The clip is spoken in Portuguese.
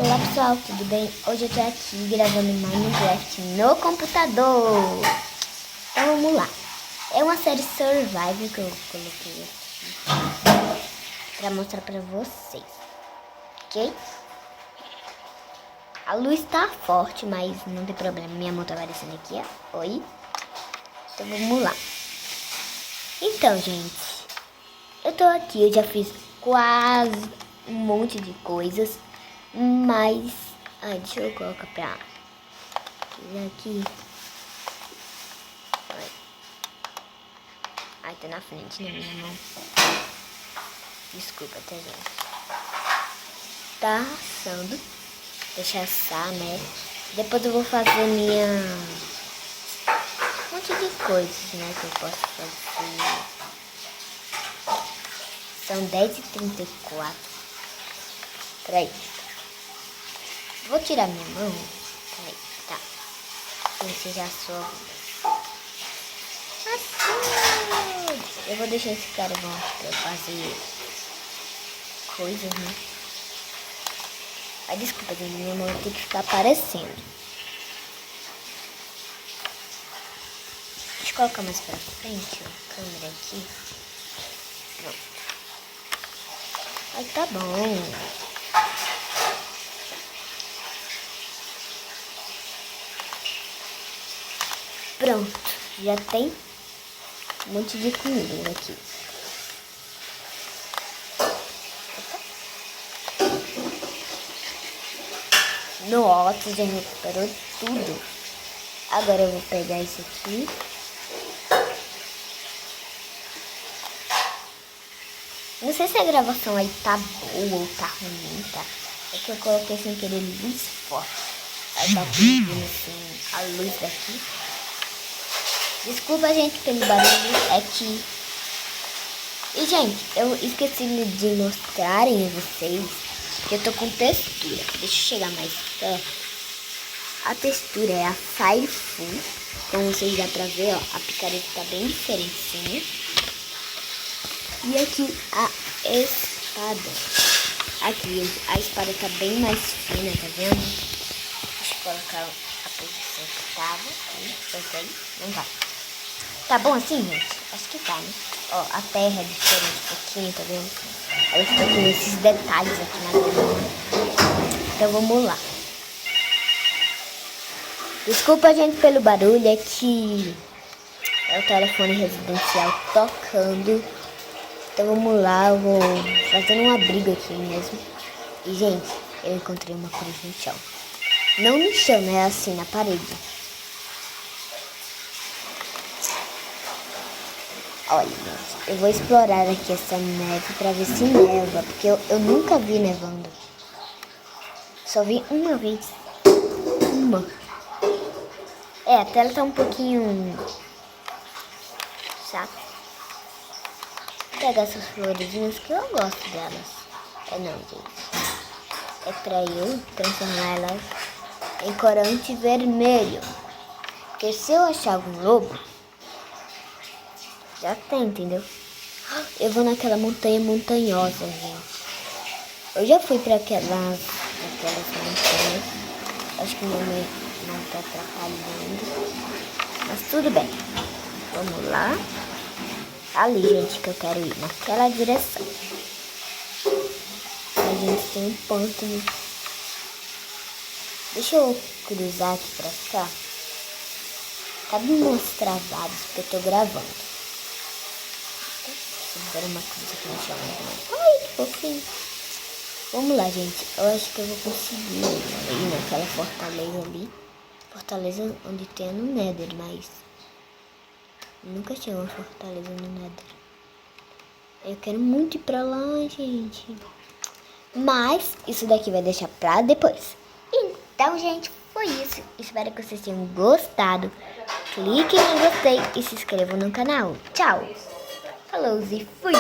Olá pessoal, tudo bem? Hoje eu tô aqui gravando Minecraft no computador. Então vamos lá. É uma série Survival que eu coloquei aqui pra mostrar pra vocês, ok? A luz tá forte, mas não tem problema. Minha mão tá aparecendo aqui, ó. Oi. Então vamos lá. Então, gente, eu tô aqui, eu já fiz quase um monte de coisas, mas... Ai, deixa eu colocar pra... aqui. Ai, tá na frente, na minha mão. Desculpa, tá, gente? Tá assando. Deixa assar, né? Depois eu vou fazer minha... um monte de coisas, né? Que eu posso fazer. São 10h34. Peraí. Vou tirar minha mão. Peraí, tá. Esse já soube. Assim. Eu vou deixar esse cara bom pra eu fazer coisas, né? Ai, desculpa, gente. Minha mão tem que ficar aparecendo. Deixa eu colocar mais pra frente, ó. A câmera aqui. Pronto. Ai, tá bom. Pronto, já tem um monte de comida aqui. Nossa, já recuperou tudo. Agora eu vou pegar isso aqui. Não sei se a gravação aí tá boa ou tá ruim, tá? É que eu coloquei sem querer luz forte. Aí tá pedindo assim a luz daqui. Desculpa, gente, pelo barulho. É que... E, gente, eu esqueci de mostrarem a vocês que eu tô com textura. Deixa eu chegar mais perto. A textura é a Fire Full. Como vocês dá pra ver, ó, a picareta tá bem diferentinha. E aqui a espada. Aqui a espada tá bem mais fina, tá vendo? Deixa eu colocar a posição que tava. Vai não vai. Tá bom assim, gente? Acho que tá, né? Ó, a terra é diferente um pouquinho, tá vendo? Ela fica com esses detalhes aqui na grama. Então vamos lá. Desculpa, gente, pelo barulho. É que é o telefone residencial tocando. Então vamos lá, eu vou fazendo um abrigo aqui mesmo. E, gente, eu encontrei uma cruz no chão. Não no chão, né? Assim, na parede. Olha, gente, eu vou explorar aqui essa neve pra ver se neva, porque eu nunca vi nevando. Só vi uma vez. Uma. É, a tela tá um pouquinho chata. Vou pegar essas florezinhas que eu gosto delas. É não, gente. É pra eu transformar elas em corante vermelho. Porque se eu achar algum lobo, já tem, entendeu? Eu vou naquela montanha montanhosa, gente. Eu já fui pra aquelas montanhas. Acho que minha mãe não tá atrapalhando. Mas tudo bem. Vamos lá. Ali, gente, que eu quero ir. Naquela direção. A gente tem um pântano. Deixa eu cruzar aqui pra cá. Tá bem umas travadas porque eu tô gravando. Vou dar uma coisa aqui no chão. Ai, que fofinho. Vamos lá, gente. Eu acho que eu vou conseguir ir naquela fortaleza ali. Fortaleza onde tem no Nether, mas... nunca tinha uma fortaleza no Nether. Eu quero muito ir pra lá, gente. Mas isso daqui vai deixar pra depois. Então, gente, foi isso. Espero que vocês tenham gostado. Cliquem em gostei e se inscrevam no canal. Tchau! Falou e fui!